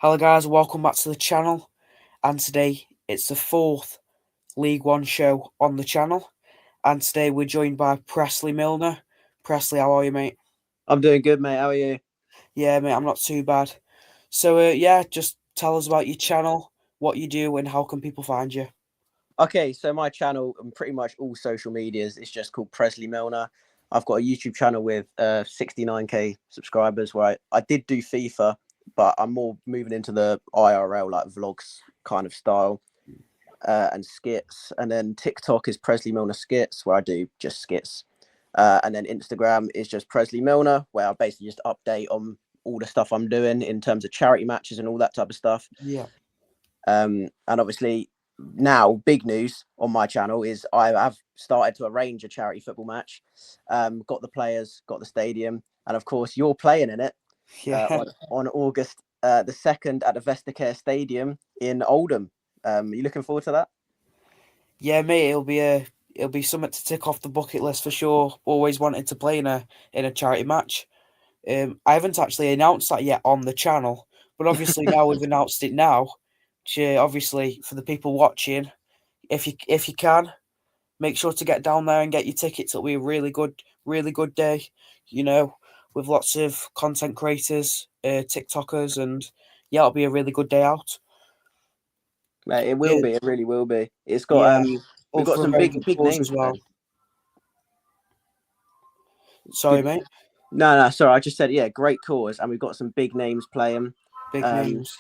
Hello guys, welcome back to the channel, and today it's the fourth League One show on the channel, and today we're joined by Presley Milner. Presley, how are you, mate? I'm doing good, mate. How are you? Yeah, mate, I'm not too bad. So, just tell us about your channel, what you do, and how can people find you? Okay, so my channel and pretty much all social medias is just called Presley Milner. I've got a YouTube channel with 69k subscribers where I did do FIFA, but I'm more moving into the IRL like vlogs kind of style and skits. And then TikTok is Presley Milner Skits where I do just skits. And then Instagram is just Presley Milner where I basically just update on all the stuff I'm doing in terms of charity matches and all that type of stuff. Yeah. And obviously now big news on my channel is I have started to arrange a charity football match. Got the players, got the stadium, and of course you're playing in it Yeah. on August the 2nd at the Vestacare Stadium in Oldham. Are you looking forward to that? Yeah, mate, it'll be something to tick off the bucket list for sure. Always wanted to play in a charity match. I haven't actually announced that yet on the channel, but obviously now we've announced it now. Obviously, for the people watching, if you can, make sure to get down there and get your tickets. It'll be a really good day. You know, with lots of content creators, TikTokers, and yeah, it'll be a really good day out. Mate, it will Yeah, be. It really will be. It's got yeah, we've up got for a some very big good big cause names as well. playing. Sorry, Good. mate. No, sorry. I just said yeah, great cause, and we've got some big names playing. Big Um, names.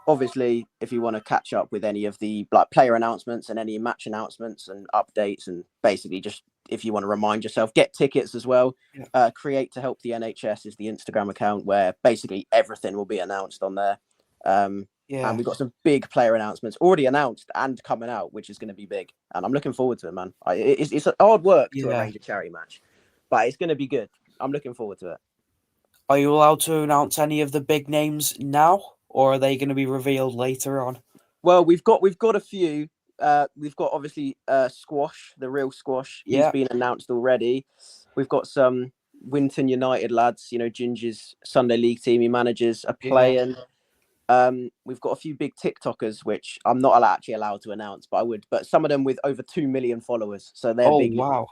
Obviously, if you want to catch up with any of the like player announcements and any match announcements and updates, and basically just if you want to remind yourself, get tickets as well. Yeah, Create to help the NHS is the Instagram account where basically everything will be announced on there. And yeah, we've got some big player announcements already announced and coming out, which is going to be big. And I'm looking forward to it, man. It's hard work to yeah. arrange a charity match, but it's going to be good. I'm looking forward to it. Are you allowed to announce any of the big names now, or are they going to be revealed later on? Well, we've got a few. We've got obviously Squash, the real Squash. He's Yeah, been announced already. We've got some Winton United lads. You know, Ginger's Sunday League team he manages are yeah. playing. We've got a few big TikTokers, which I'm not actually allowed to announce, but I would. But some of them with over 2 million followers, so they're Oh big. wow.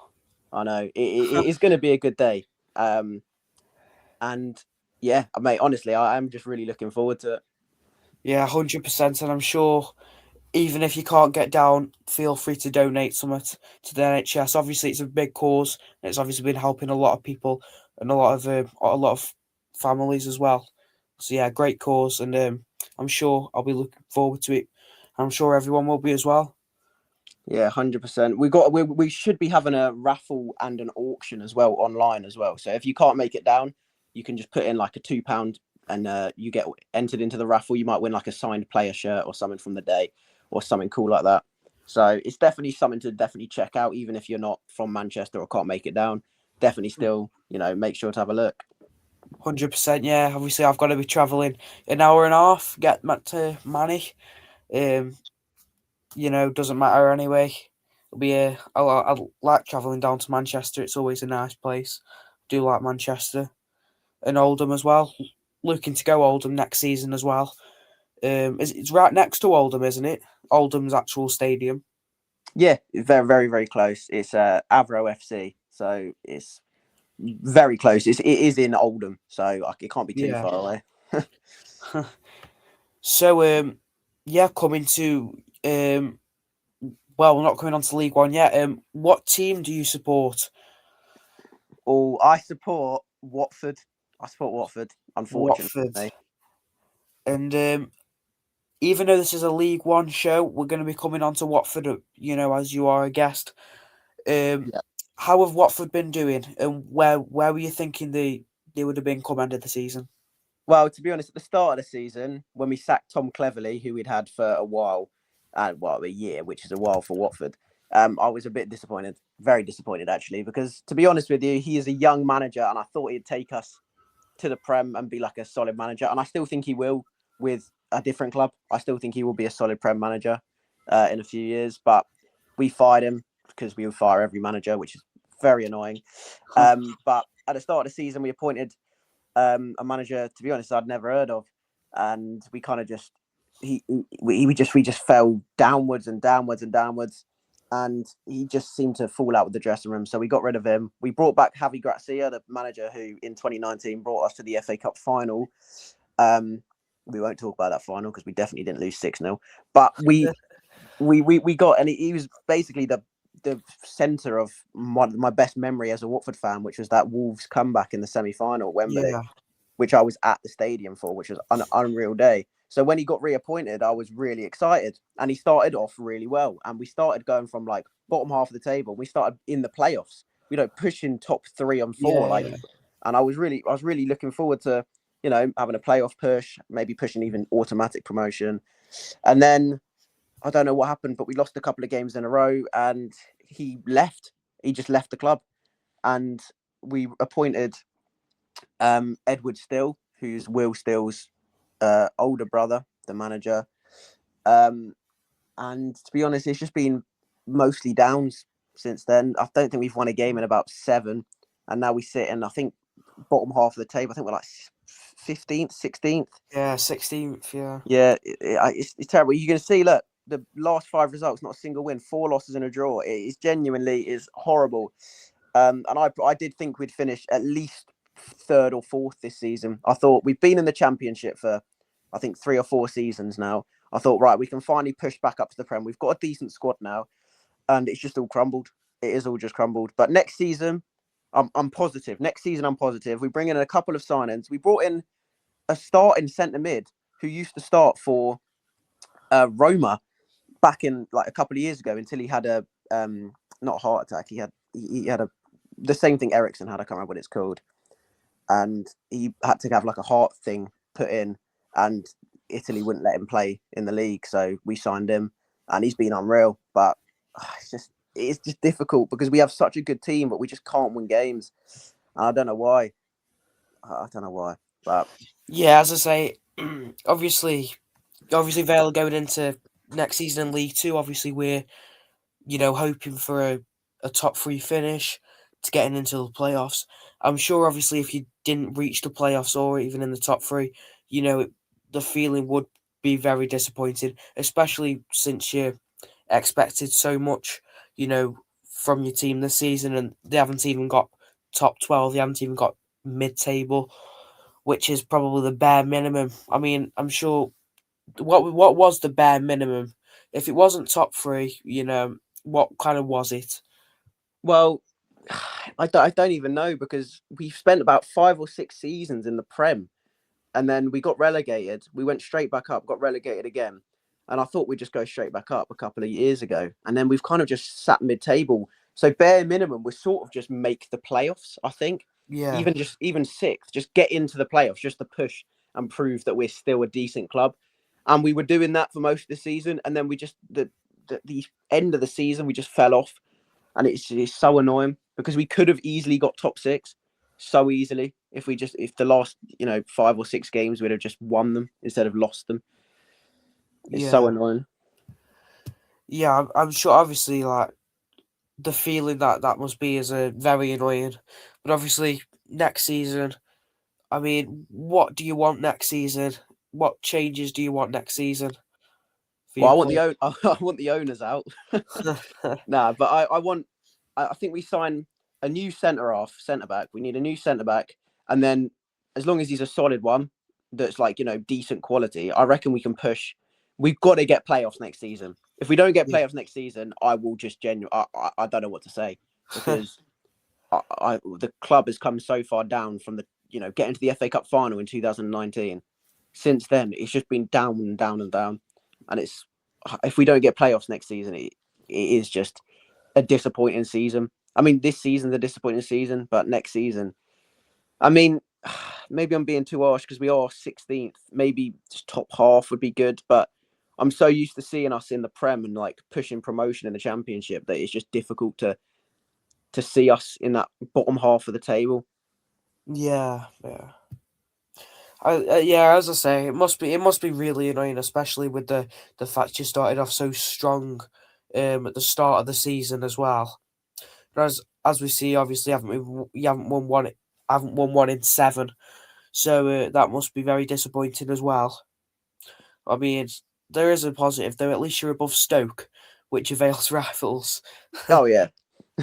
I know it is going to be a good day. And yeah, mate. Honestly, I'm just really looking forward to it. Yeah, 100%. And I'm sure even if you can't get down, feel free to donate something to the NHS. Obviously, it's a big cause. And it's obviously been helping a lot of people and a lot of families as well. So yeah, great cause, and I'm sure I'll be looking forward to it. I'm sure everyone will be as well. Yeah, 100%. We should be having a raffle and an auction as well online as well. So if you can't make it down, you can just put in like a £2 and you get entered into the raffle. You might win like a signed player shirt or something from the day or something cool like that. So it's definitely something to definitely check out, even if you're not from Manchester or can't make it down. Definitely still, make sure to have a look. 100%, yeah. Obviously, I've got to be travelling an hour and a half, get back to Manny. Um, doesn't matter anyway. It'll be I like travelling down to Manchester. It's always a nice place. Do like Manchester and Oldham as well. Looking to go Oldham next season as well. It's right next to Oldham, isn't it? Oldham's actual stadium. Yeah, very, very, very close. It's Avro FC. So it's very close. It is in Oldham. So it can't be too Yeah. far away. So yeah, coming to well, we're not coming on to League One yet. What team do you support? Oh, I support Watford. I support Watford, Watford. unfortunately. And even though this is a League One show, we're going to be coming on to Watford, as you are a guest. Um, Yeah. how have Watford been doing, and where were you thinking they would have been come end of the season? Well, to be honest, at the start of the season, when we sacked Tom Cleverley, who we'd had for a while, a year, which is a while for Watford, I was a bit disappointed, very disappointed actually, because to be honest with you, he is a young manager, and I thought he'd take us to the Prem and be like a solid manager, and I still think he will with a different club. I still think he will be a solid Prem manager in a few years, but we fired him because we would fire every manager, which is very annoying. But at the start of the season, we appointed a manager, to be honest, I'd never heard of. and we kind of just we just fell downwards and downwards and downwards, and he just seemed to fall out with the dressing room. So we got rid of him. We brought back Javi Gracia, the manager who in 2019 brought us to the FA Cup final. We won't talk about that final because we definitely didn't lose 6-0, but we got, and he was basically the centre of my best memory as a Watford fan, which was that Wolves comeback in the semi-final at Wembley, which I was at the stadium for, which was an unreal day. So when he got reappointed, I was really excited, and he started off really well, and we started going from like bottom half of the table. We started in the playoffs, pushing top 3 and 4, and I was really looking forward to, having a playoff push, maybe pushing even automatic promotion. And then I don't know what happened, but we lost a couple of games in a row, and he left. He just left the club, and we appointed Edward Still, who's Will Still's older brother, the manager. And to be honest, it's just been mostly downs since then. I don't think we've won a game in about 7, and now we sit in, I think, bottom half of the table. I think we're like 15th, 16th. Yeah, 16th. Yeah. Yeah, it's terrible. You can see, look, the last 5 results, not a single win, 4 losses and a draw. It is genuinely horrible. And I did think we'd finish at least 3rd or 4th this season. I thought we've been in the Championship for, I think, 3 or 4 seasons now. I thought, right, we can finally push back up to the Prem. We've got a decent squad now, and it's just all crumbled. It is all just crumbled. But next season, I'm positive. Next season, I'm positive. We bring in a couple of signings. We brought in a starting centre mid who used to start for Roma back in like a couple of years ago, until he had a not a heart attack. He had the same thing Ericsson had. I can't remember what it's called, and he had to have like a heart thing put in, and Italy wouldn't let him play in the league, so we signed him, and he's been unreal. But it's just difficult because we have such a good team, but we just can't win games. And I don't know why. But yeah, as I say, obviously Vale going into next season in League Two. Obviously, we're hoping for a top 3 finish to getting into the playoffs. I'm sure, obviously, if you didn't reach the playoffs or even in the top 3, the feeling would be very disappointing, especially since you expected so much, from your team this season, and they haven't even got top 12. They haven't even got mid-table, which is probably the bare minimum. I mean, I'm sure. What was the bare minimum? If it wasn't top 3, what kind of was it? Well, I don't even know, because we've spent about 5 or 6 seasons in the Prem, and then we got relegated. We went straight back up, got relegated again, and I thought we'd just go straight back up a couple of years ago, and then we've kind of just sat mid-table. So bare minimum, we're sort of just make the playoffs. I think, Yeah, even 6th, just get into the playoffs, just to push and prove that we're still a decent club. And we were doing that for most of the season, and then we just the end of the season we just fell off, and it's so annoying because we could have easily got top 6 so easily if the last 5 or 6 games we'd have just won them instead of lost them. It's so annoying. Yeah, I'm sure. Obviously, like the feeling that must be is very annoying. But obviously, next season, I mean, what do you want next season? What changes do you want next season? Well, I want the owners out. Nah, but I think we sign a new centre back. We need a new centre back, and then as long as he's a solid one that's like decent quality, I reckon we can push. We've got to get playoffs next season. If we don't get playoffs next season, I will just I don't know what to say, because the club has come so far down from the getting to the FA Cup final in 2019. Since then, it's just been down and down and down, and if we don't get playoffs next season, it is just a disappointing season. I mean, this season's a disappointing season, but next season, I mean, maybe I'm being too harsh because we are 16th. Maybe just top half would be good, but I'm so used to seeing us in the Prem and like pushing promotion in the Championship that it's just difficult to see us in that bottom half of the table. Yeah. Yeah, as I say, it must be really annoying, especially with the fact you started off so strong at the start of the season as well. But as we see, obviously, you haven't won one in 7. So that must be very disappointing as well. I mean, there is a positive though. At least you're above Stoke, which avails rivals. Oh yeah.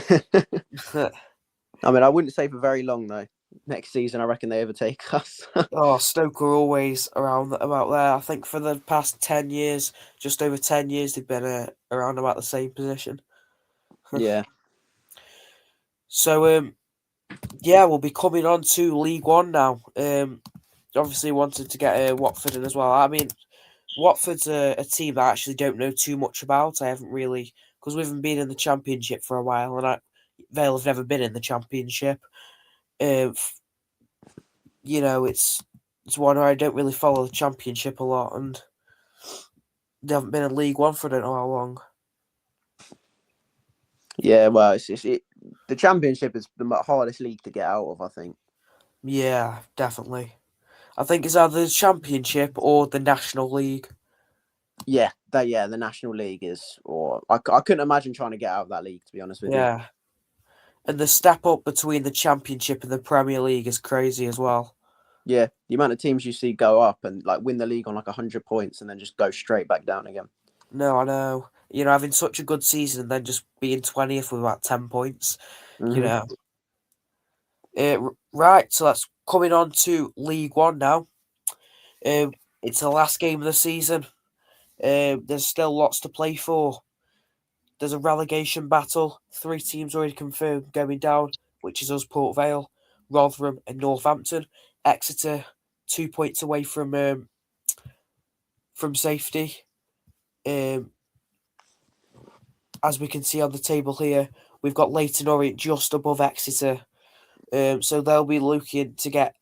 I mean, I wouldn't say for very long though. Next season, I reckon they overtake us. Oh, Stoke are always around about there. I think for the past 10 years, just over 10 years, they've been around about the same position. Yeah. So, yeah, we'll be coming on to League One now. Obviously wanted to get Watford in as well. I mean, Watford's a team that I actually don't know too much about. I haven't really, because we haven't been in the Championship for a while, and Vale have never been in the Championship. You know, it's one where I don't really follow the Championship a lot, and they haven't been in League One for I don't know how long. Yeah, well, the Championship is the hardest league to get out of, I think. Yeah, definitely. I think it's either the Championship or the National League. Yeah, the National League is, or I couldn't imagine trying to get out of that league, to be honest with you. Yeah. And the step up between the Championship and the Premier League is crazy as well. Yeah, the amount of teams you see go up and like win the league on like 100 points and then just go straight back down again. No, I know. You know, having such a good season and then just being 20th with about 10 points. Mm-hmm. You know. Right, so that's coming on to League One now. It's the last game of the season. There's still lots to play for. There's a relegation battle. 3 teams already confirmed going down, which is us, Port Vale, Rotherham, and Northampton. Exeter 2 points away from safety. As we can see on the table here, we've got Leyton Orient just above Exeter. So they'll be looking to get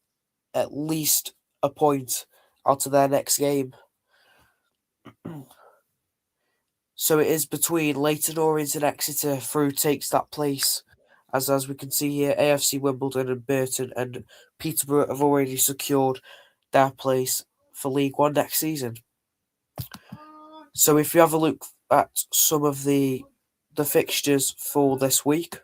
at least a point out of their next game. So it is between Leyton Orient and Exeter for who takes that place. As we can see here, AFC Wimbledon and Burton and Peterborough have already secured their place for League One next season. So if you have a look at some of the fixtures for this week.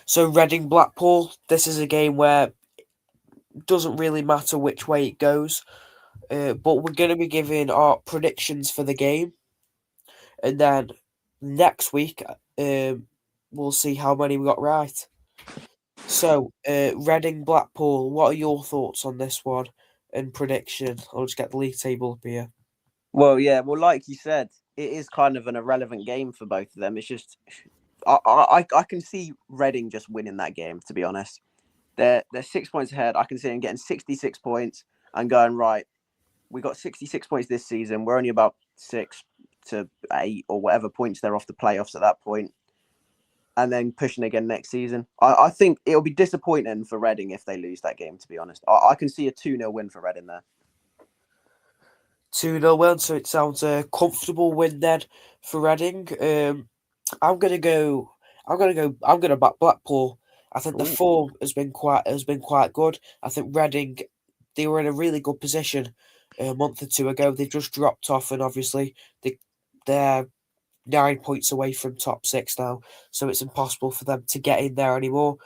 So Reading Blackpool, this is a game where it doesn't really matter which way it goes. But we're going to be giving our predictions for the game. And then next week, we'll see how many we got right. So, Reading Blackpool, what are your thoughts on this one and prediction? I'll just get the league table up here. Well, yeah, like you said, it is kind of an irrelevant game for both of them. It's just, I can see Reading just winning that game, to be honest. They're 6 points ahead. I can see them getting 66 points and going, right, we got 66 points this season. We're only about 6 to 8 or whatever points they're off the playoffs at that point. And then pushing again next season. I think it'll be disappointing for Reading if they lose that game, to be honest. I can see a 2-0 win for Reading there. 2-0 win, so it sounds a comfortable win then for Reading. I'm gonna back Blackpool. I think the form has been quite good. I think Reading, they were in a really good position a month or two ago. They've just dropped off, and obviously they're 9 points away from top 6 now, so it's impossible for them to get in there anymore.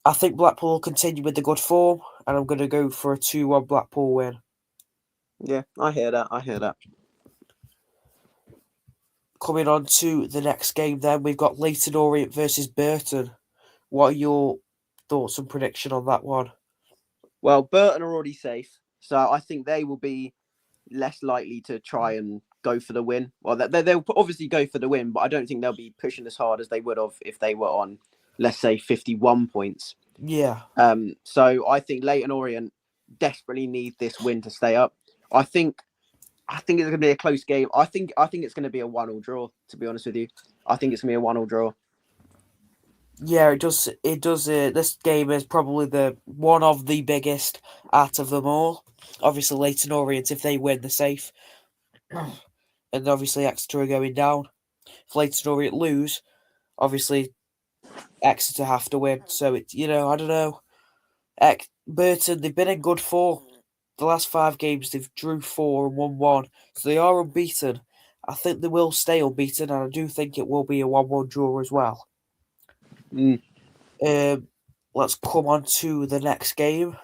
I think Blackpool will continue with the good form, and I'm going to go for a 2-1 Blackpool win. Yeah, I hear that. Coming on to the next game then, we've got Leyton Orient versus Burton. What are your thoughts and prediction on that one? Well, Burton are already safe, so I think they will be less likely to try and go for the win. Well, they'll obviously go for the win, but I don't think they'll be pushing as hard as they would have if they were on, let's say, 51 points. Yeah. So I think Leyton Orient desperately need this win to stay up. I think it's going to be a close game. I think it's going to be a 1-1 draw, to be honest with you. I think it's going to be a 1-1 draw. Yeah, it does. This game is probably one of the biggest out of them all. Obviously, Leyton Orient, if they win, they're safe. And obviously, Exeter are going down. If Leyton Orient lose, obviously, Exeter have to win. So, I don't know. Burton, they've been in good form. The last 5 games, they've drew 4 and won 1. So, they are unbeaten. I think they will stay unbeaten, and I do think it will be a 1-1 draw as well. Let's come on to the next game.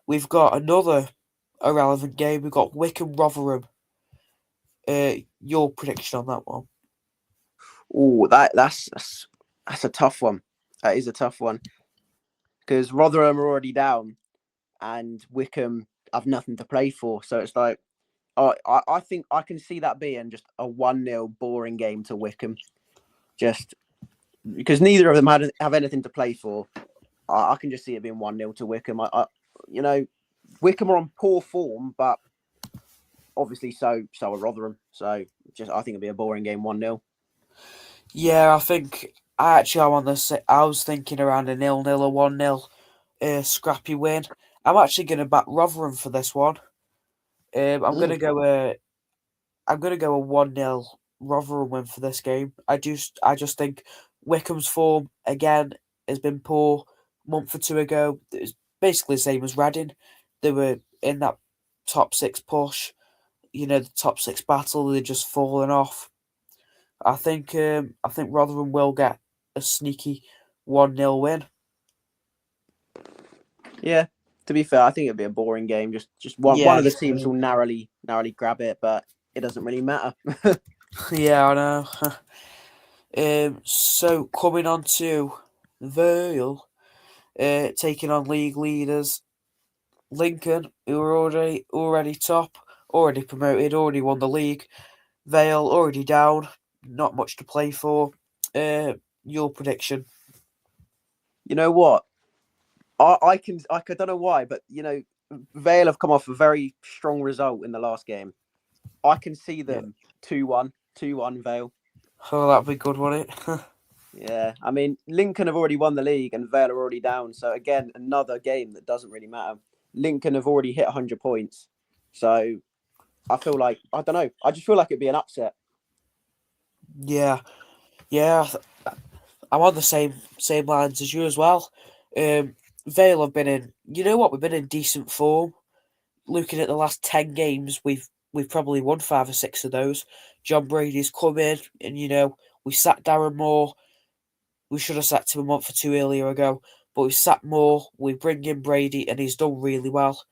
We've got another irrelevant game. We've got Wycombe Rotherham. Your prediction on that one? Oh, that's a tough one. That is a tough one because Rotherham are already down, and Wycombe have nothing to play for. So it's like, I think I can see that being just a 1-0 boring game to Wycombe, just because neither of them have anything to play for. I can just see it being 1-0 to Wycombe. Wycombe are on poor form, but obviously so are Rotherham. So I think it'll be a boring game, 1-0. Yeah, I think I was thinking around a 0-0 or 1-0 scrappy win. I'm actually going to back Rotherham for this one. I'm going to go a 1-0 Rotherham win for this game. I just think Wycombe's form again has been poor. A month or two ago, it was basically the same as Reading. They were in that top 6 push, the top 6 battle. They're just falling off. I think Rotherham will get a sneaky 1-0 win. Yeah, to be fair, I think it'll be a boring game. Just one of the teams will narrowly grab it, but it doesn't really matter. Yeah, I know. So coming on to Vale, taking on league leaders Lincoln, who are already top, already promoted, already won the league. Vale already down, not much to play for. Your prediction? You know what? I don't know why, but Vale have come off a very strong result in the last game. I can see them 2-1 Vale. Oh, that'd be good, wouldn't it? Yeah, I mean Lincoln have already won the league and Vale are already down. So again, another game that doesn't really matter. Lincoln have already hit 100 points, so I feel like I don't know. I just feel like it'd be an upset. Yeah. I'm on the same lines as you as well. Vale have been in. You know what? We've been in decent form. Looking at the last 10 games, we've probably won 5 or 6 of those. John Brady's come in, and we sat Darren Moore. We should have sacked him a month or two earlier ago, but we sat Moore. We bring in Brady, and he's done really well.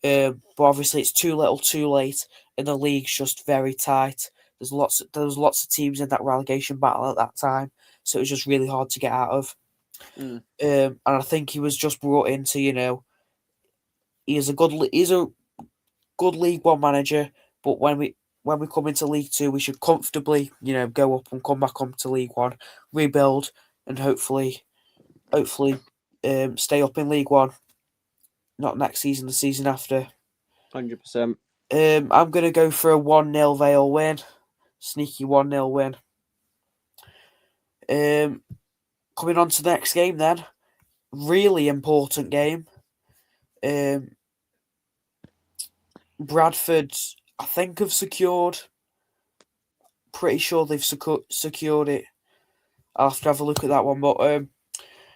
But obviously, it's too little, too late, and the league's just very tight. There was lots of teams in that relegation battle at that time, so it was just really hard to get out of. And I think he was just brought in to, he's a good League One manager, but when we come into League Two, we should comfortably, go up and come back up to League One, rebuild, and hopefully, stay up in League One. Not next season, the season after. 100%. I'm gonna go for a 1-0 Vale win, sneaky 1-0 win. Coming on to the next game then, really important game. Bradford, I think, have secured. Pretty sure they've secured it. I'll have to have a look at that one. But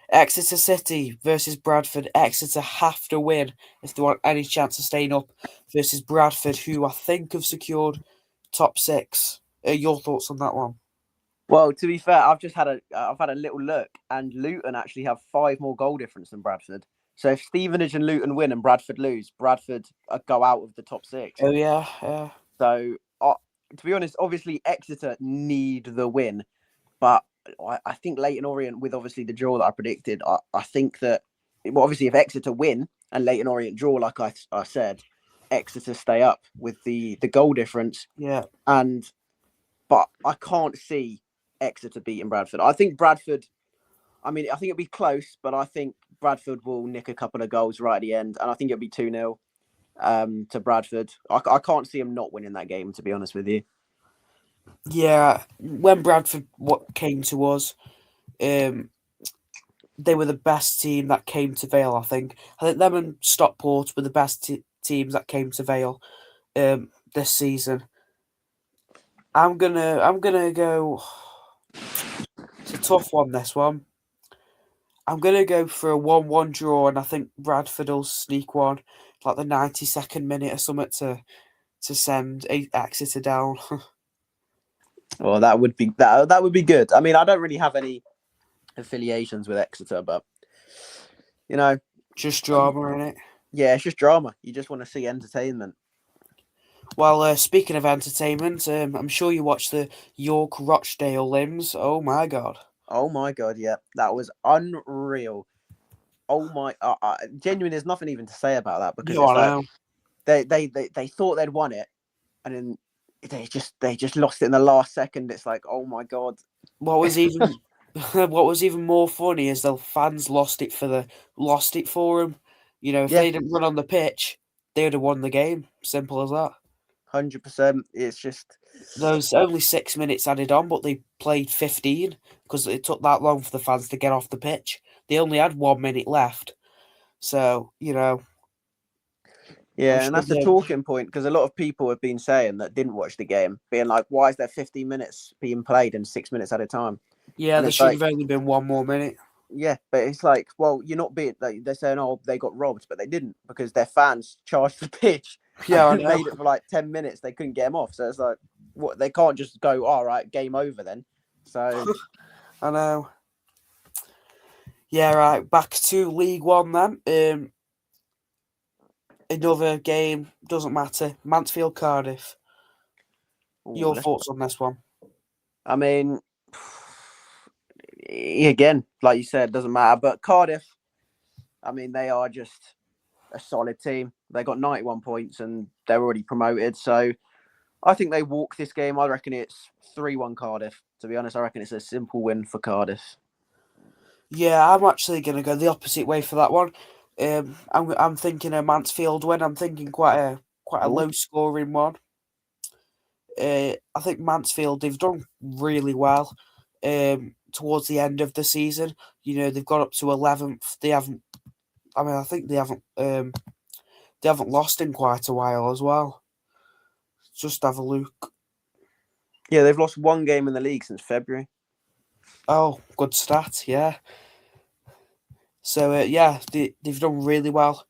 Exeter City versus Bradford. Exeter have to win if they want any chance of staying up versus Bradford, who I think have secured top 6. Your thoughts on that one? Well, to be fair, I've had a little look, and Luton actually have 5 more goal difference than Bradford. So if Stevenage and Luton win and Bradford lose, Bradford go out of the top 6. Oh yeah. So to be honest, obviously Exeter need the win, but I think Leyton Orient, with obviously the draw that I predicted, I think that obviously if Exeter win and Leyton Orient draw, like I said, Exeter stay up with the goal difference. Yeah. But I can't see Exeter beating Bradford. I think Bradford. I mean, I think it'll be close, but I think Bradford will nick a couple of goals right at the end, and I think it'll be 2-0 to Bradford. I can't see them not winning that game, to be honest with you. Yeah, when Bradford came to us, they were the best team that came to Vale. I think them and Stockport were the best teams that came to Vale this season. I'm gonna go. It's a tough one. This one. I'm gonna go for a 1-1 draw, and I think Bradford will sneak one, like the 92nd minute or something, to send Exeter down. Well, that would be good. I mean, I don't really have any affiliations with Exeter, but you know, Just drama in it. yeah, it's just drama. You just want to see entertainment. Well, speaking of entertainment, I'm sure you watched the York Rochdale limbs. Oh my god. Oh my god, yeah, that was unreal. Oh my, genuinely, there's nothing even to say about that because No, it's I like know. they thought they'd won it, and then they just lost it in the last second. It's like, oh my god. What was even what was even more funny is the fans lost it for him. You know, if Yeah, they didn't run on the pitch, they would have won the game. Simple as that. 100%. It's just, There's only 6 minutes added on, but they played 15 because it took that long for the fans to get off the pitch. They only had 1 minute left. So, I'm yeah, and sure that's the they talking point because a lot of people have been saying that didn't watch the game, being like, why is there 15 minutes being played and 6 minutes at a time? yeah, And there it's should like, have only been one more minute. yeah, but it's like, well, you're not being like they're saying, oh, they got robbed, but they didn't because their fans charged the pitch Yeah, I and know. made it for like 10 minutes. They couldn't get them off. So it's like, what? They can't just go, all right, game over then. So, I know. Yeah, right. Back to League One then. Another game, doesn't matter. Mansfield Cardiff. Your thoughts on this one? I mean, again, like you said, doesn't matter. But Cardiff, I mean, they are just a solid team. They got 91 points and they're already promoted. So I think they walk this game. I reckon it's 3-1 Cardiff. To be honest, I reckon it's a simple win for Cardiff. Yeah, I'm actually going to go the opposite way for that one. I'm thinking a Mansfield win. I'm thinking quite a Ooh. low scoring one. I think Mansfield, they've done really well towards the end of the season. You know, they've got up to 11th. I think they haven't lost in quite a while as well. Just have a look. Yeah, they've lost one game in the league since February. Oh, good stat, yeah. So yeah, they've done really well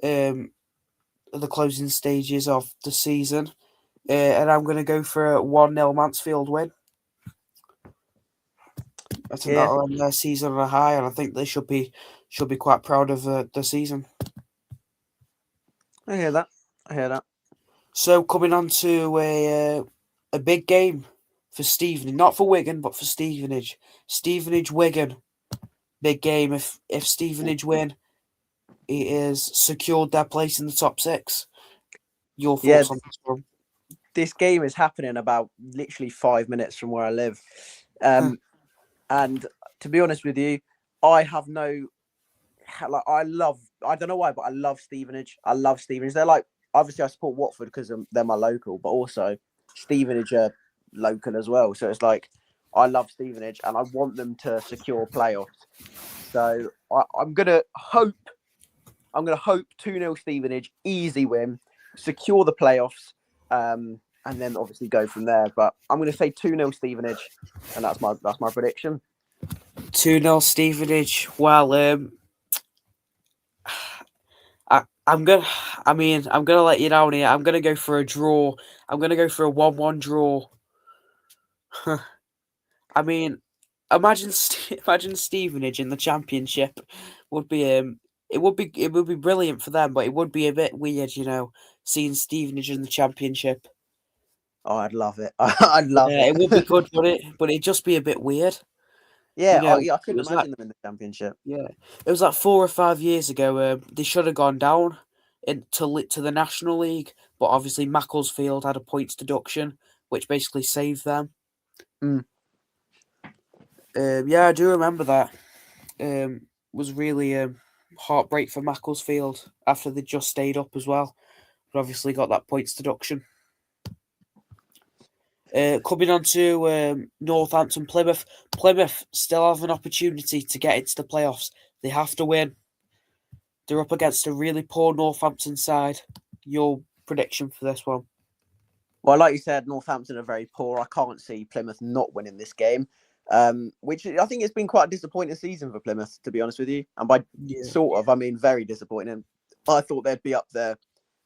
at the closing stages of the season. And I'm going to go for a 1-0 Mansfield win. I think Yeah, that'll end their season on a high, and I think they should be quite proud of the season. I hear that. So coming on to a big game for Stevenage, not for Wigan, but for Stevenage. Stevenage Wigan, big game. If Stevenage win, it is secured their place in the top 6. Your Yeah, thoughts on this one? this game is happening about literally 5 minutes from where I live. And to be honest with you, I have no, like, I don't know why, but I love Stevenage. They're like, obviously I support Watford because they're my local, but also Stevenage are local as well. So it's like, I love Stevenage and I want them to secure playoffs. So I'm going to hope 2-0 Stevenage, easy win, secure the playoffs, and then obviously go from there. But I'm going to say 2-0 Stevenage, and that's my prediction. 2-0 Stevenage. Well, I'm gonna let you down here. I'm gonna go for a draw. I'm gonna go for a 1-1 draw. I mean, imagine Stevenage in the Championship would be it would be brilliant for them, but it would be a bit weird, seeing Stevenage in the Championship. Oh, I'd love it. I'd love Yeah, it. it would be good, but it'd just be a bit weird. Yeah, Yeah, I it couldn't was like imagine them in the Championship. yeah, it was like 4 or 5 years ago. They should have gone down to the National League, but obviously Macclesfield had a points deduction, which basically saved them. Mm. Yeah, I do remember that. Was really heartbreak for Macclesfield after they just stayed up as well, but obviously got that points deduction. Coming on to Northampton Plymouth. Plymouth still have an opportunity to get into the playoffs. They have to win. They're up against a really poor Northampton side. Your prediction for this one? Well, like you said, Northampton are very poor. I can't see Plymouth not winning this game, which I think it's been quite a disappointing season for Plymouth, to be honest with you. And by sort of, I mean very disappointing. I thought they'd be up there,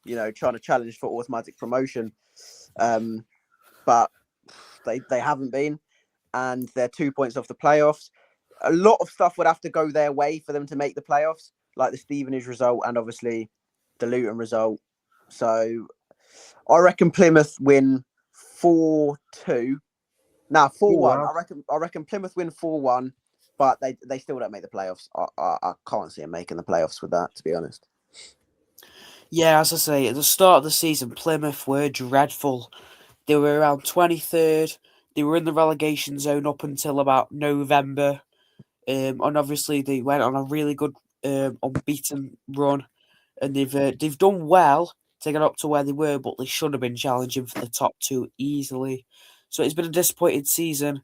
trying to challenge for automatic promotion. But they haven't been, and they're 2 points off the playoffs. a lot of stuff would have to go their way for them to make the playoffs, like the Stevenage result and obviously the Luton result. So I reckon Plymouth win 4-2. Nah, 4-1. wow. I reckon Plymouth win 4-1, but they still don't make the playoffs. I can't see them making the playoffs with that, to be honest. Yeah, as I say, at the start of the season, Plymouth were dreadful. They were around 23rd. They were in the relegation zone up until about November. And obviously they went on a really good unbeaten run, and they've done well to get up to where they were, but they should have been challenging for the top two easily. So it's been a disappointing season,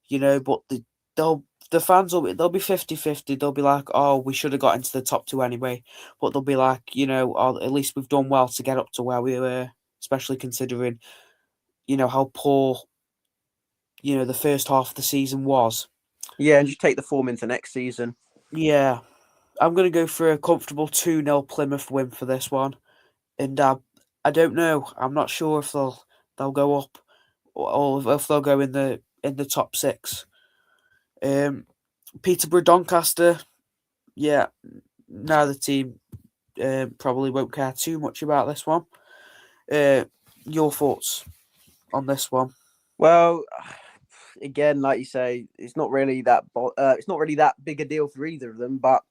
but the fans they'll be 50-50. They'll be like, oh, we should have got into the top two anyway. But they'll be like, oh, at least we've done well to get up to where we were, especially considering, how poor, the first half of the season was. Yeah, and just take the form into next season. Yeah. I'm going to go for a comfortable 2-0 Plymouth win for this one. And I don't know. I'm not sure if they'll go up or if they'll go in the top six. Peterborough Doncaster, yeah, neither team probably won't care too much about this one. Your thoughts on this one? Well, again, like you say, it's not really that big a deal for either of them. But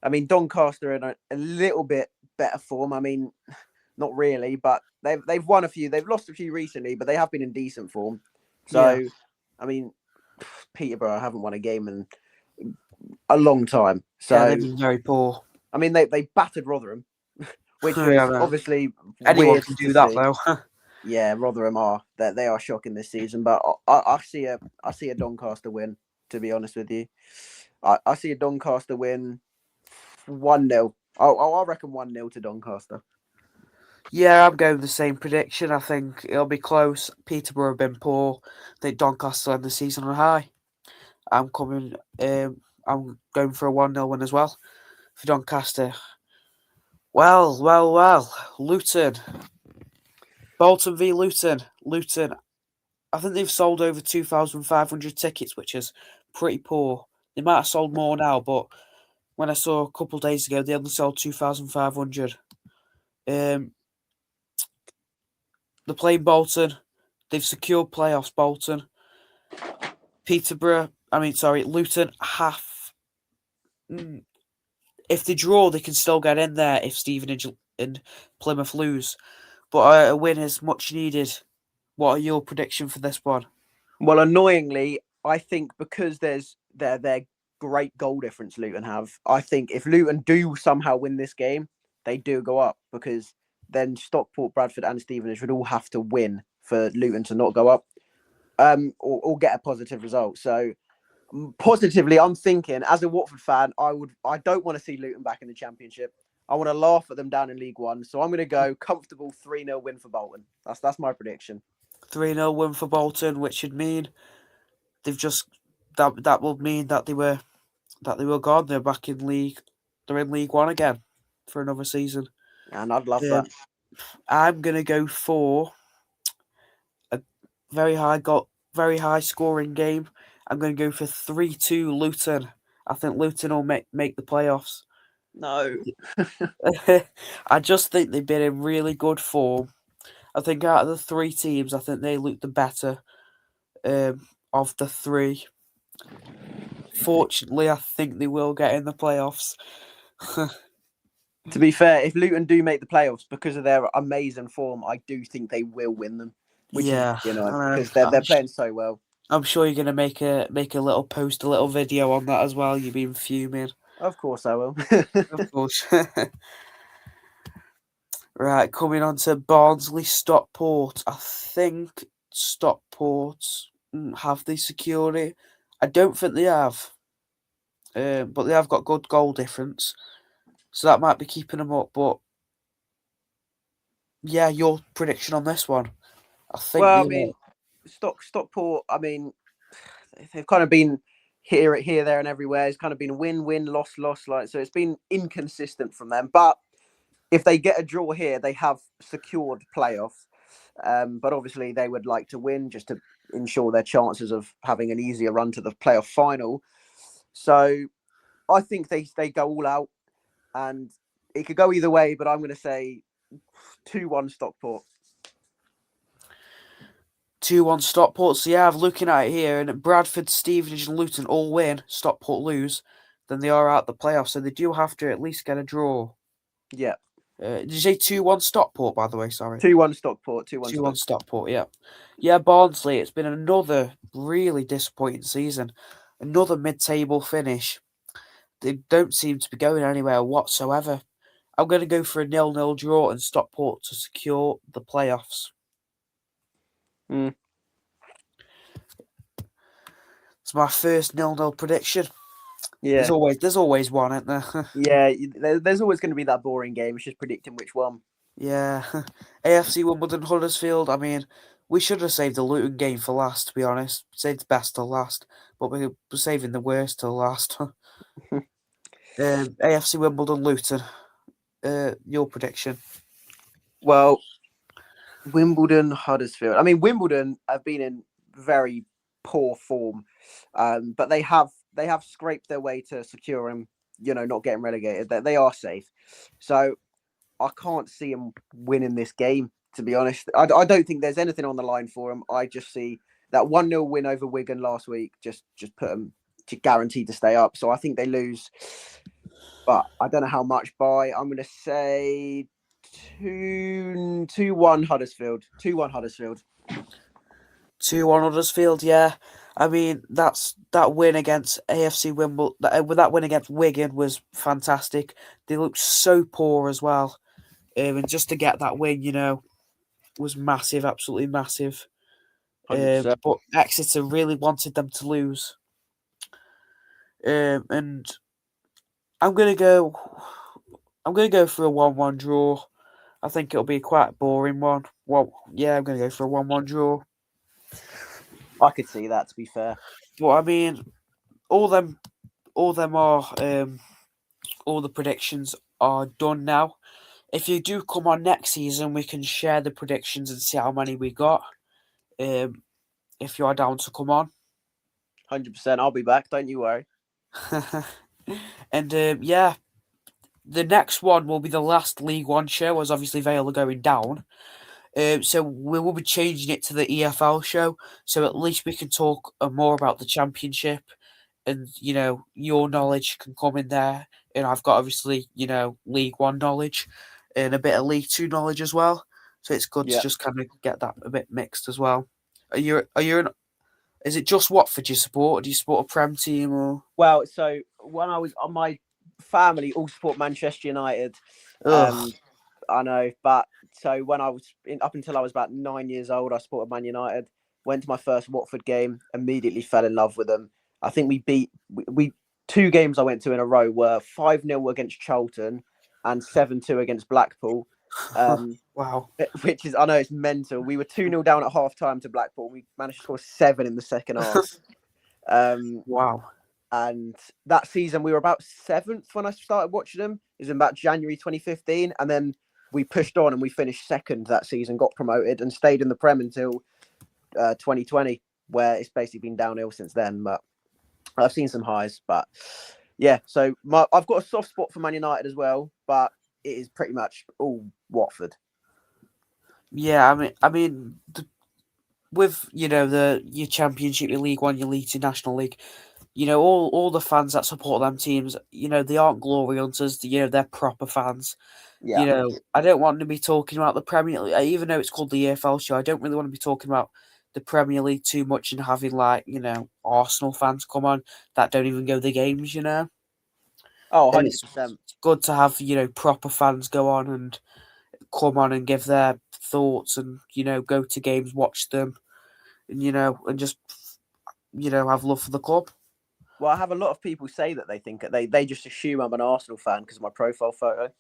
I mean, Doncaster in a little bit better form. I mean, not really, but they've won a few. They've lost a few recently, but they have been in decent form. So, yeah. I mean, Peterborough haven't won a game in a long time. So yeah, they've been very poor. I mean, they battered Rotherham, which was obviously anyone weird can do that though. Yeah, Rotherham they are shocking this season, but I see a Doncaster win. To be honest with you, I see a Doncaster win 1-0. I reckon 1-0 to Doncaster. Yeah, I'm going the same prediction. I think it'll be close. Peterborough have been poor. I think Doncaster end the season on high. I'm going for a 1-0 win as well for Doncaster. Well. Luton. Bolton v Luton. Luton, I think they've sold over 2,500 tickets, which is pretty poor. They might have sold more now, but when I saw a couple of days ago, they only sold 2,500. They're playing Bolton. They've secured playoffs, Bolton. Luton have... If they draw, they can still get in there if Stevenage and Plymouth lose. But a win is much needed. What are your predictions for this one? Well, annoyingly, I think because there's their great goal difference Luton have, I think if Luton do somehow win this game, they do go up, because then Stockport, Bradford and Stevenage would all have to win for Luton to not go up, or get a positive result. So positively, I'm thinking, as a Watford fan, I don't want to see Luton back in the Championship. I want to laugh at them down in League One. So I'm going to go comfortable 3-0 win for Bolton. That's my prediction. 3-0 win for Bolton, which would mean they've just that will mean that they were gone. They're back in League. They're in League One again for another season. And I'd love that. I'm going to go for a very high scoring game. I'm going to go for 3-2 Luton. I think Luton will make the playoffs. No. I just think they've been in really good form. I think out of the three teams, I think they look the better of the three. Fortunately, I think they will get in the playoffs. To be fair, if Luton do make the playoffs because of their amazing form, I do think they will win them. Because they're playing so well. I'm sure you're gonna make a little post, a little video on that as well. You've been fuming. Of course I will. Of course. Right, coming on to Barnsley Stockport. I think Stockport have they secured it? I don't think they have. But they have got good goal difference. So that might be keeping them up. But yeah, your prediction on this one. I think Stockport, I mean, they've kind of been here, there, and everywhere. It's kind of been win, loss. So it's been inconsistent from them. But if they get a draw here, they have secured playoffs. But obviously, they would like to win just to ensure their chances of having an easier run to the playoff final. So I think they go all out, and it could go either way. But I'm going to say 2-1 Stockport. 2-1 Stockport. So yeah, I'm looking at it here, and Bradford, Stevenage, and Luton all win. Stockport lose, then they are out the playoffs. So they do have to at least get a draw. Yeah. Did you say 2-1 Stockport? By the way, sorry. 2-1 Stockport. 2-1 Stockport. Yeah, yeah. Barnsley. It's been another really disappointing season. Another mid-table finish. They don't seem to be going anywhere whatsoever. I'm going to go for a 0-0 draw and Stockport to secure the playoffs. Mm. It's my first 0-0 prediction. Yeah. There's always one, isn't there? Yeah, there's always going to be that boring game. It's just predicting which one. Yeah. AFC Wimbledon Huddersfield. I mean, we should have saved the Luton game for last, to be honest. Saved best till last, but we were saving the worst till last. AFC Wimbledon Luton. Your prediction? Well, Wimbledon Huddersfield. I mean, Wimbledon have been in very poor form, but they have scraped their way to securing, not getting relegated. They are safe, so I can't see them winning this game. To be honest, I don't think there's anything on the line for them. I just see that 1-0 win over Wigan last week just put them to guaranteed to stay up. So I think they lose, but I don't know how much by. I'm going to say 2-1 Huddersfield. 2-1 Huddersfield. 2-1 Huddersfield, yeah. I mean, that win against AFC Wimbledon, that win against Wigan was fantastic. They looked so poor as well. And just to get that win, was massive, absolutely massive. But Exeter really wanted them to lose. And I'm gonna go for a 1-1 draw. I think it'll be quite a boring one. Well, yeah, I'm gonna go for a 1-1 draw. I could see that, to be fair. But I mean, all the predictions are done now. If you do come on next season, we can share the predictions and see how many we got. If you are down to come on. 100%. I'll be back. Don't you worry. And yeah, the next one will be the last League One show, as obviously Vale are going down. So we will be changing it to the EFL show, so at least we can talk more about the Championship, and your knowledge can come in there, and I've got obviously League One knowledge, and a bit of League Two knowledge as well. So it's good to just kind of get that a bit mixed as well. Is it just Watford you support, or do you support a Prem team or? Well, so when I was on, my family all support Manchester United. I know, but so when I was up until I was about 9 years old, I supported Man United. Went to my first Watford game, immediately fell in love with them. I think we 2 games I went to in a row were 5-0 against Charlton and 7-2 against Blackpool. Wow. Which is, I know it's mental. We were 2-0 down at half time to Blackpool. We managed to score 7 in the second half. Wow. And that season we were about 7th when I started watching them. It was in about January 2015. And then we pushed on and we finished 2nd that season, got promoted and stayed in the Prem until 2020, where it's basically been downhill since then. But I've seen some highs. But yeah, so I've got a soft spot for Man United as well, but it is pretty much all Watford. Yeah, I mean, with your Championship, your League One, your League Two, National League, all the fans that support them teams, they aren't glory hunters. They're proper fans. Yeah. I don't want to be talking about the Premier League, even though it's called the EFL show. I don't really want to be talking about the Premier League too much and having Arsenal fans come on that don't even go to the games. Oh, 100%. It's good to have proper fans go on and come on and give their thoughts and go to games, watch them, and and just have love for the club. Well, I have a lot of people say that they think they just assume I'm an Arsenal fan because of my profile photo.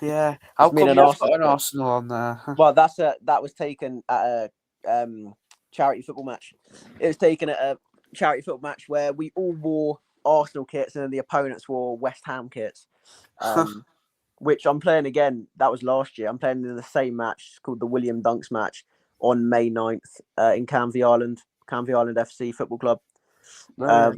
Yeah, how come you've got an Arsenal on there? Well, that was taken at a charity football match. It was taken at a charity football match where we all wore Arsenal kits and then the opponents wore West Ham kits. Which I'm playing again. That was last year. I'm playing in the same match. It's called the William Dunks match on May 9th in Canvey Island FC Football Club. No.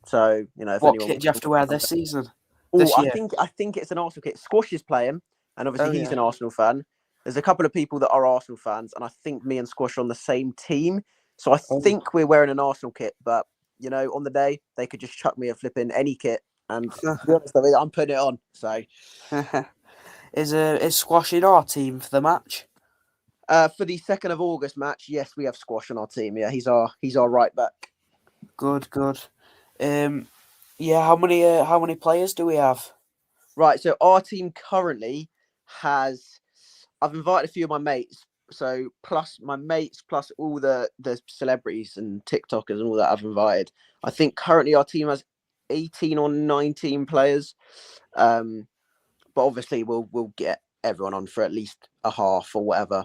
So if What anyone kit wants do you have to wear this season? oh, This year? I think it's an Arsenal kit. Squash is playing, and obviously Oh he's yeah. an Arsenal fan. There's a couple of people that are Arsenal fans, and I think me and Squash are on the same team. So I Oh. think we're wearing an Arsenal kit, but on the day they could just chuck me a flipping any kit, and to be honest, I'm putting it on. So Is Squash in our team for the match? for the 2nd of August match, yes, we have Squash on our team. Yeah, he's our right back. Good. Yeah. How many players do we have? Right. So our team currently has. I've invited a few of my mates. So plus my mates, plus all the celebrities and TikTokers and all that I've invited. I think currently our team has 18 or 19 players. But obviously we'll get everyone on for at least a half or whatever.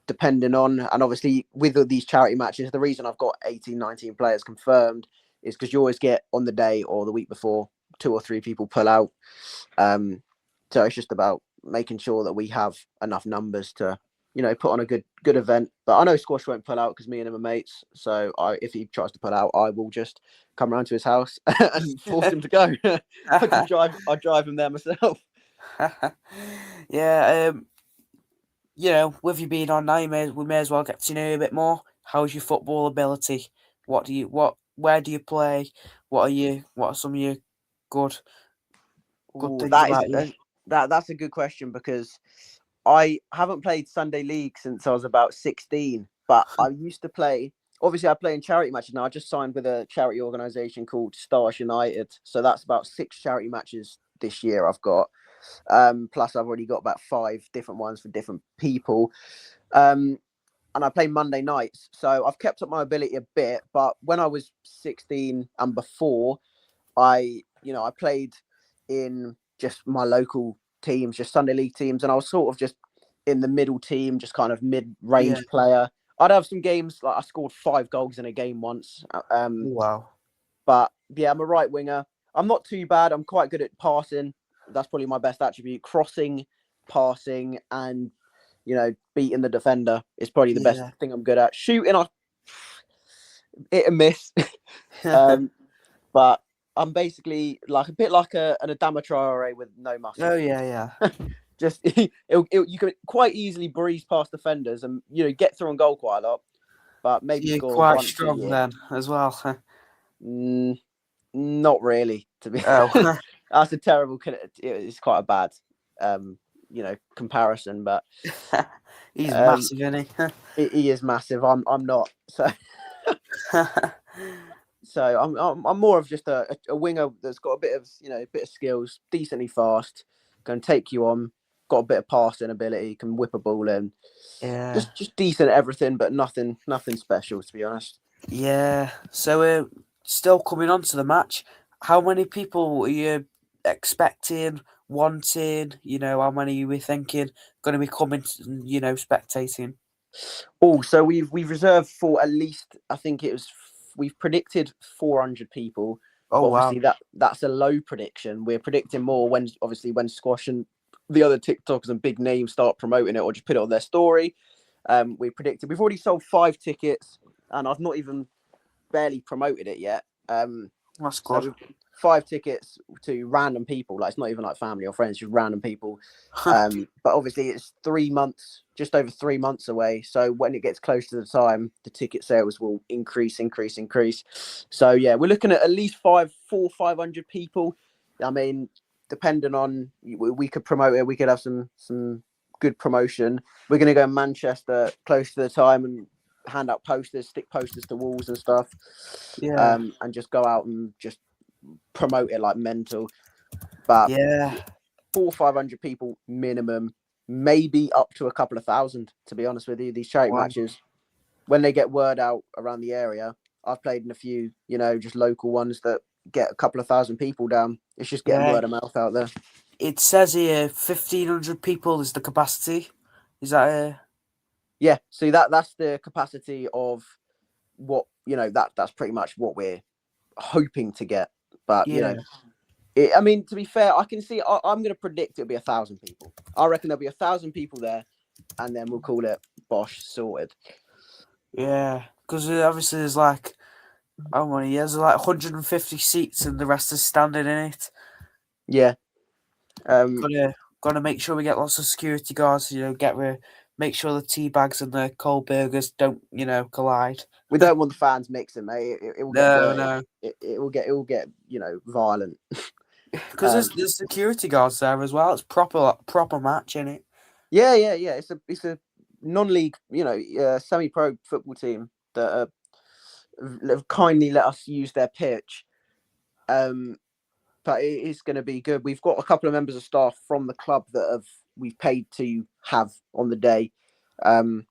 Depending on, and obviously with these charity matches, the reason I've got 18, 19 players confirmed is because you always get on the day or the week before 2 or 3 people pull out. So it's just about making sure that we have enough numbers to, put on a good event. But I know Squash won't pull out because me and him are mates. So if he tries to pull out, I will just come round to his house and force him to go. I drive him there myself. Yeah. With you being on now, we may as well get to know you a bit more. How's your football ability? Where do you play? What are some of your good Ooh, things about you? that's a good question because I haven't played Sunday League since I was about 16, but I used to play. Obviously, I play in charity matches now. I just signed with a charity organisation called Stars United, so that's about 6 charity matches this year I've got. Plus, I've already got about 5 different ones for different people. And I play Monday nights, so I've kept up my ability a bit. But when I was 16 and before, I played in just my local teams, just Sunday League teams, and I was sort of just in the middle team, just kind of mid-range player. I'd have some games like I scored 5 goals in a game once. Wow. But yeah, I'm a right winger. I'm not too bad. I'm quite good at passing. That's probably my best attribute. Crossing, passing, and beating the defender is probably the best thing I'm good at. Shooting, I hit and miss. But I'm basically like a bit like an Adama Traore with no muscle. Oh yeah. Just you can quite easily breeze past defenders and get through on goal quite a lot, but maybe You're score quite once strong a year. then as well. Not really, to be. Oh. That's a terrible. It's quite a bad, comparison. But He's massive, isn't he? he is massive. I'm not. So I'm more of just a winger that's got a bit of skills, decently fast, can take you on, got a bit of passing ability, can whip a ball in. Yeah. Just decent at everything, but nothing special, to be honest. Yeah. So still coming on to the match, how many people are you expecting, wanting? How many you were thinking going to be coming, spectating? Oh, so we've reserved for at least, I think we've predicted 400 people. Oh but wow. obviously that's a low prediction. We're predicting more when Squash and the other TikTokers and big names start promoting it or just put it on their story. We've already sold 5 tickets and I've not even barely promoted it yet. That's good. So 5 tickets to random people, like it's not even like family or friends, just random people. But obviously it's 3 months, just over 3 months away. So when it gets close to the time, the ticket sales will increase. So yeah, we're looking at least 500 people. I mean, depending on, we could promote it, we could have some good promotion. We're going to go in Manchester close to the time and hand out posters, stick posters to walls and stuff. Yeah. And just go out and just promote it like mental. But yeah, 400 or 500 people minimum, maybe up to a couple of thousand, to be honest with you. These charity matches, when they get word out around the area, I've played in a few, just local ones that get a couple of thousand people down. It's just getting word of mouth out there. It says here 1,500 people is the capacity. Is that Yeah, so that's the capacity of what, that's pretty much what we're hoping to get. But I mean, to be fair, I can see. I'm going to predict it'll be 1,000 people. I reckon there'll be 1,000 people there, and then we'll call it Bosch sorted. Yeah, because obviously there's like How many? There's like 150 seats, and the rest is standing in it. Yeah. Gotta make sure we get lots of security guards. Make sure the tea bags and the cold burgers don't collide. We don't want the fans mixing, mate. It will get No, dirty. no, It will get violent. because there's security guards there as well. It's proper match in it. Yeah. It's a non-league, semi-pro football team that have kindly let us use their pitch. But it is going to be good. We've got a couple of members of staff from the club that we've paid to have on the day, and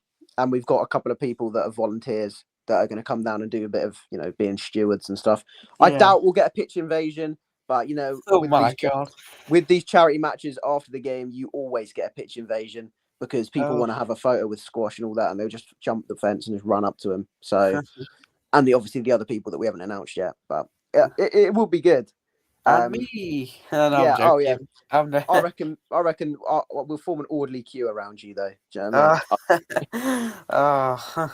we've got a couple of people that are volunteers that are going to come down and do a bit of being stewards and stuff. I doubt we'll get a pitch invasion, but Oh my god! with these charity matches after the game, you always get a pitch invasion because people want to have a photo with Squash and all that, and they'll just jump the fence and just run up to him. So, and obviously the other people that we haven't announced yet, but yeah, it will be good. And me. No, yeah. I'm Oh yeah. I reckon. We'll form an orderly queue around you, though. Do you know what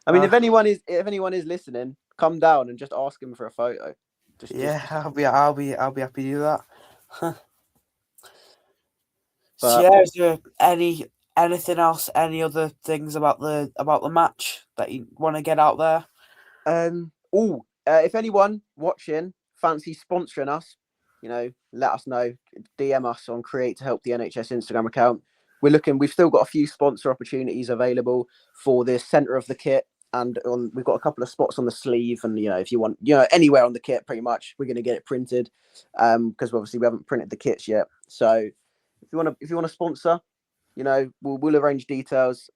I mean? If anyone is listening, come down and just ask him for a photo. I'll be happy to do that. But, yeah, is there anything else? Any other things about the match that you want to get out there? If anyone watching fancy sponsoring us, let us know. DM us on Create to Help the NHS Instagram account. We've still got a few sponsor opportunities available for the center of the kit, and we've got a couple of spots on the sleeve. And if you want, anywhere on the kit, pretty much, we're going to get it printed. Because obviously we haven't printed the kits yet. So if you want to sponsor, we'll arrange details.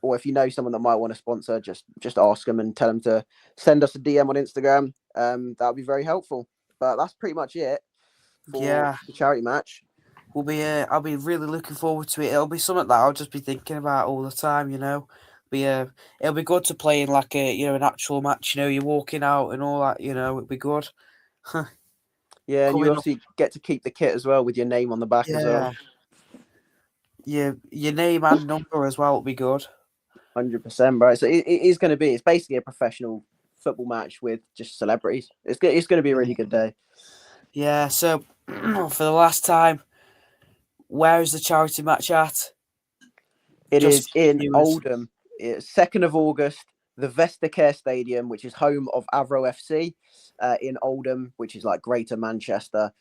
Or if you know someone that might want to sponsor, just ask them and tell them to send us a DM on Instagram. That would be very helpful. But that's pretty much it for the charity match. I'll be really looking forward to it. It'll be something that I'll just be thinking about all the time. It'll be good to play in like an actual match. You're walking out and all that. It'll be good. Yeah, and you obviously get to keep the kit as well with your name on the back as well. Your name and number as well will be good. 100%, right? So it is going to be. It's basically a professional football match with just celebrities. It's going to be a really good day. Yeah. So for the last time, where is the charity match at? It is in Oldham. It's 2nd of August, the Vestacare Stadium, which is home of Avro FC, in Oldham, which is like Greater Manchester.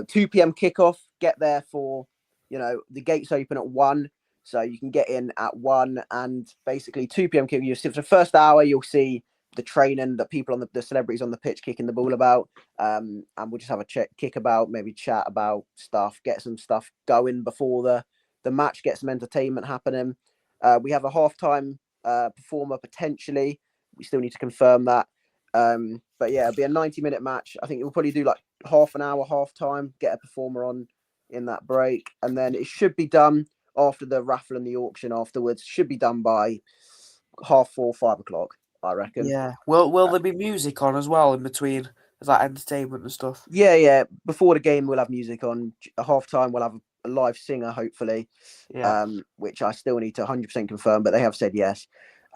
2 p.m. kickoff. Get there for, the gates open at 1. So you can get in at 1, and basically 2 p.m. kick. For the first hour, you'll see the training, the people the celebrities on the pitch kicking the ball about, and we'll just have a kick about, maybe chat about stuff, get some stuff going before the match, get some entertainment happening. We have a halftime performer potentially. We still need to confirm that. But yeah, it'll be a 90-minute match. I think we'll probably do like half an hour halftime, get a performer on in that break, and then it should be done after the raffle and the auction afterwards. Should be done by 4:30, 5 o'clock, I reckon. Yeah. Will there be music on as well in between? Is that entertainment and stuff? Yeah. Before the game, we'll have music on. At halftime, we'll have a live singer, hopefully. Yeah. Which I still need to 100% confirm, but they have said yes.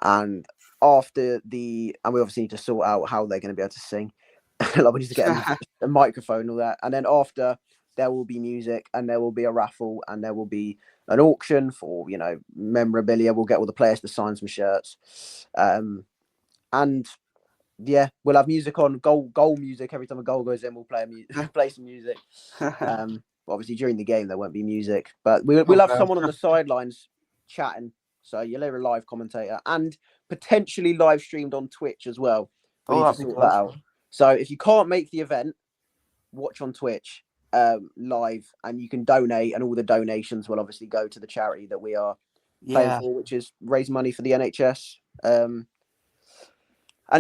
And after we obviously need to sort out how they're going to be able to sing. We need to get a microphone and all that. And then after, there will be music, and there will be a raffle, and there will be an auction for memorabilia. We'll get all the players to sign some shirts, and yeah, we'll have music on, goal music. Every time a goal goes in, we'll play some music. Obviously during the game there won't be music, but we'll have someone on the sidelines chatting, so you'll hear a live commentator, and potentially live streamed on Twitch as well. We need to sort that out. So if you can't make the event, watch on Twitch live, and you can donate, and all the donations will obviously go to the charity that we are playing for, which is raise money for the NHS. And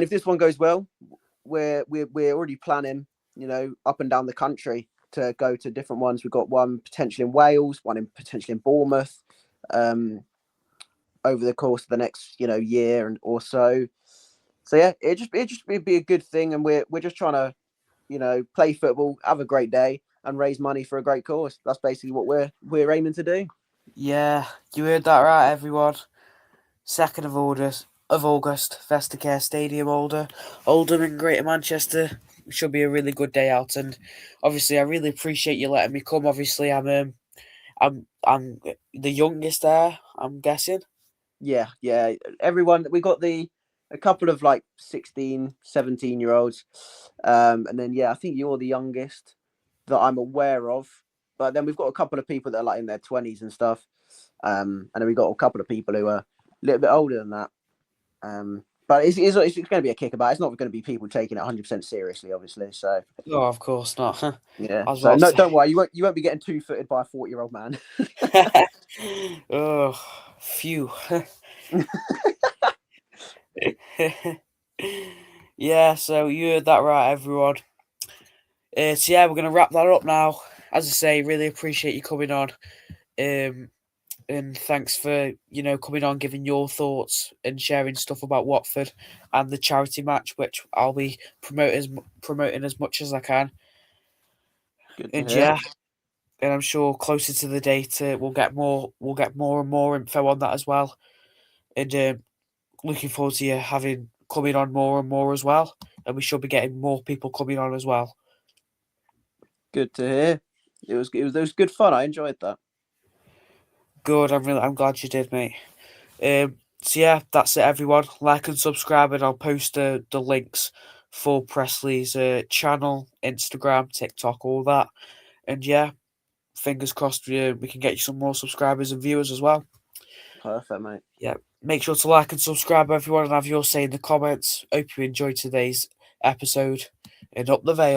if this one goes well, we're already planning, up and down the country to go to different ones. We've got one potentially in Wales, one potentially in Bournemouth, over the course of the next year or so. So yeah, it'd be a good thing, and we're just trying to play football, have a great day, and raise money for a great cause. That's basically what we're aiming to do. Yeah, you heard that right, everyone. 2nd of of August, Vesticare Stadium, Oldham in Greater Manchester. It should be a really good day out, and obviously, I really appreciate you letting me come. Obviously, I'm the youngest there, I'm guessing. Yeah. Everyone, we got a couple of like 16, 17-year-olds. And then, I think you're the youngest that I'm aware of. But then we've got a couple of people that are like in their 20s and stuff. And then we've got a couple of people who are a little bit older than that. But it's going to be a kickabout. It's not going to be people taking it 100% seriously, obviously. So No, of course not. yeah. I was So about no, to don't worry. You won't be getting 2-footed by a 40-year-old man. say. Oh, phew. Yeah, so you heard that right, everyone. So yeah, we're gonna wrap that up now. As I say, really appreciate you coming on. And thanks for coming on, giving your thoughts and sharing stuff about Watford and the charity match, which I'll be promoting as much as I can. Good to And hear. yeah, and I'm sure closer to the date we'll get more and more info on that as well. And looking forward to you coming on more and more as well. And we should be getting more people coming on as well. Good to hear. It was good fun. I enjoyed that. Good. I'm glad you did, mate. So yeah, that's it, everyone. Like and subscribe, and I'll post the links for Presley's channel, Instagram, TikTok, all that. And yeah, fingers crossed we can get you some more subscribers and viewers as well. Perfect, mate. Yeah, make sure to like and subscribe, everyone, and have your say in the comments. Hope you enjoyed today's episode. And up the veil.